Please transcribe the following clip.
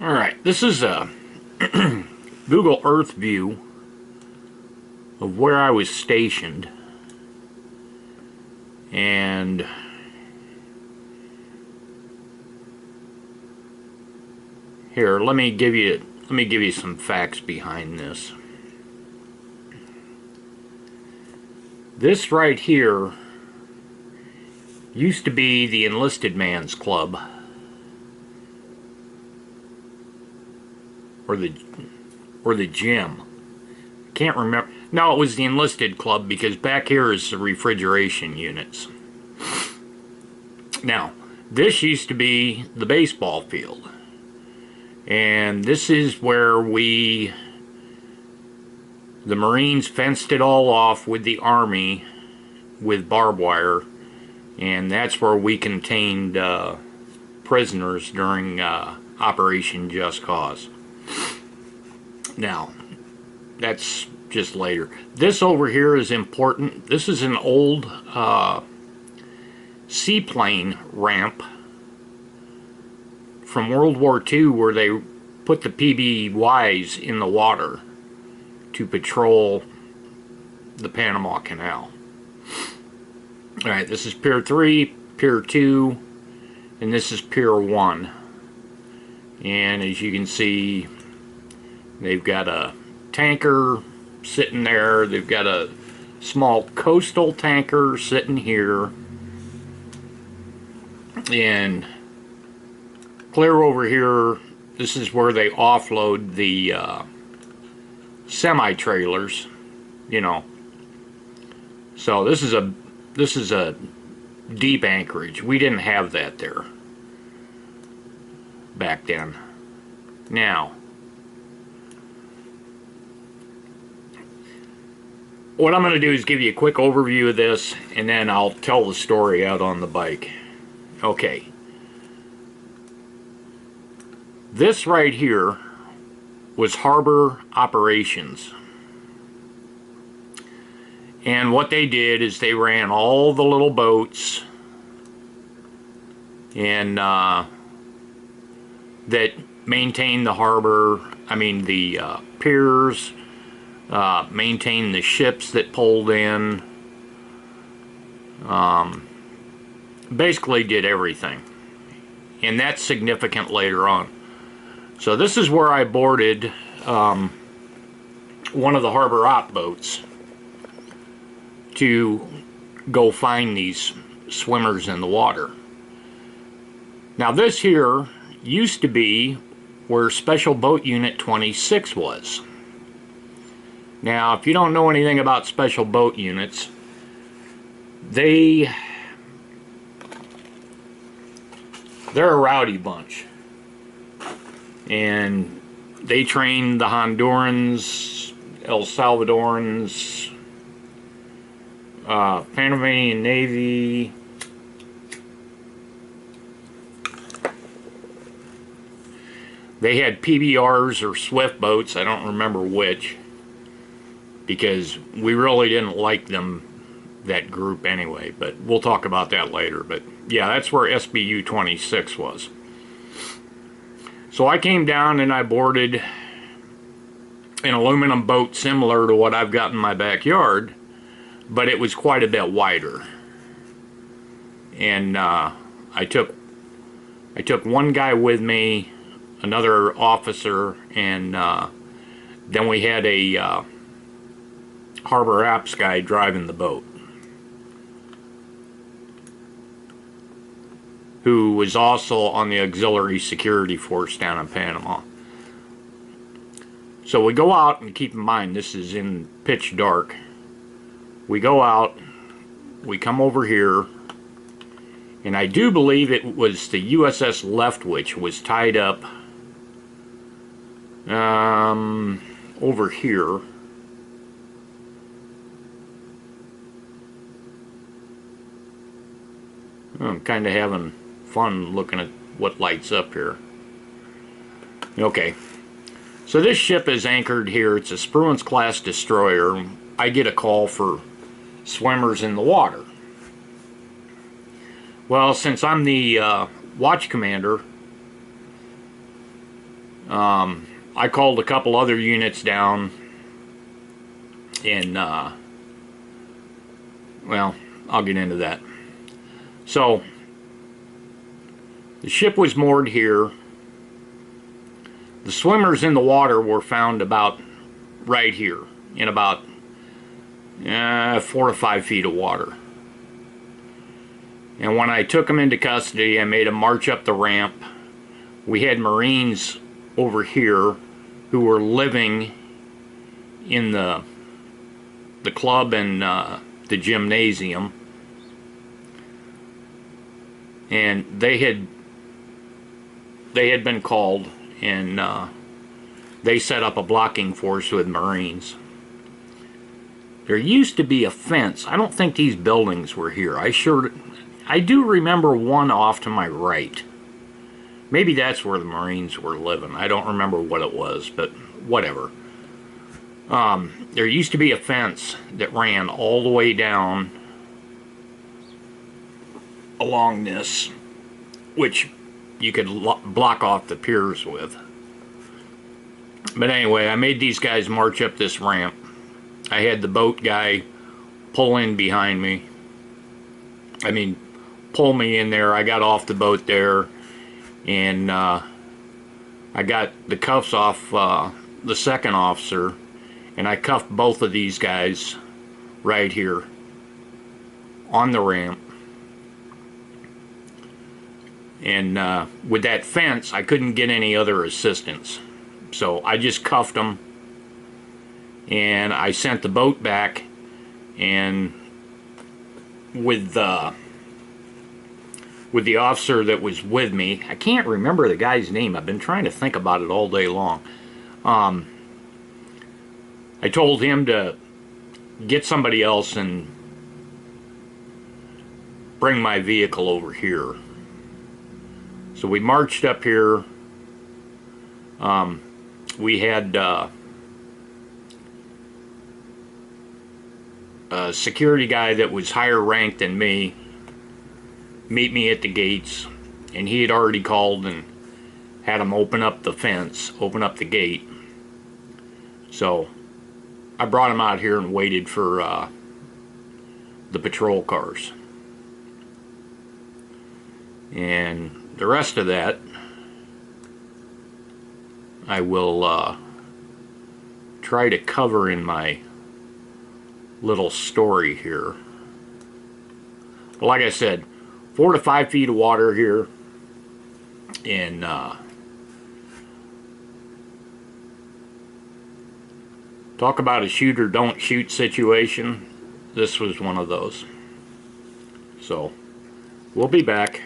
Alright, this is a Google Earth view of where I was stationed. And here, let me give you some facts behind this. This right here used to be the enlisted man's club. Or the gym. Can't remember. No, it was the enlisted club, because back here is the refrigeration units. Now, this used to be the baseball field. And this is where the Marines fenced it all off with the Army with barbed wire. And that's where we contained prisoners during Operation Just Cause. Now, that's just later. This over here is important. This is an old seaplane ramp from World War II, where they put the PBYs in the water to patrol the Panama Canal. Alright, this is Pier 3, Pier 2, and this is Pier 1. And as you can see, they've got a tanker sitting there. They've got a small coastal tanker sitting here. And clear over here, this is where they offload the semi-trailers, you know. So this is a deep anchorage. We didn't have that there back then. Now, what I'm going to do is give you a quick overview of this, and then I'll tell the story out on the bike. Okay. This right here was harbor operations. And what they did is they ran all the little boats and that maintained the harbor, the piers, maintained the ships that pulled in, basically did everything. And that's significant later on. So this is where I boarded one of the harbor op boats to go find these swimmers in the water. Now this here used to be where Special Boat Unit 26 was. Now, if you don't know anything about special boat units, they're a rowdy bunch. And they train the Hondurans, El Salvadorans, Panamanian Navy, they had PBRs or swift boats, I don't remember which, because we really didn't like them, that group anyway, but we'll talk about that later. But yeah, that's where SBU 26 was. So I came down and I boarded an aluminum boat similar to what I've got in my backyard, but it was quite a bit wider. And I took one guy with me, another officer, and then we had a harbor apps guy driving the boat, who was also on the auxiliary security force down in Panama. So we go out, and keep in mind this is in pitch dark. We go out, we come over here, and I do believe it was the USS Leftwich was tied up over here. I'm kind of having fun looking at what lights up here. Okay, so this ship is anchored here. It's a Spruance class destroyer. I get a call for swimmers in the water. Well, since I'm the watch commander, I called a couple other units down, and well, I'll get into that. So the ship was moored here. The swimmers in the water were found about right here in about 4 to 5 feet of water. And when I took them into custody, I made them march up the ramp. We had Marines over here who were living in the club and the gymnasium, and they had been called, and they set up a blocking force with Marines. There used to be a fence. I don't think these buildings were here. I do remember one off to my right. Maybe that's where the Marines were living. I don't remember what it was, but whatever. There used to be a fence that ran all the way down along this, which you could block off the piers with. But anyway, I made these guys march up this ramp. I had the boat guy pull in behind me. I mean, pull me in there. I got off the boat there, and I got the cuffs off the second officer, and I cuffed both of these guys right here on the ramp. And with that fence, I couldn't get any other assistance. So I just cuffed them, and I sent the boat back, and with the officer that was with me, I can't remember the guy's name. I've been trying to think about it all day long. I told him to get somebody else and bring my vehicle over here. So we marched up here. We had a security guy that was higher ranked than me meet me at the gates, and he had already called and had him open up the fence, open up the gate. So I brought him out here and waited for the patrol cars. And the rest of that I will try to cover in my little story here. But like I said, 4 to 5 feet of water here, and talk about a shoot or don't shoot situation. This was one of those. So we'll be back.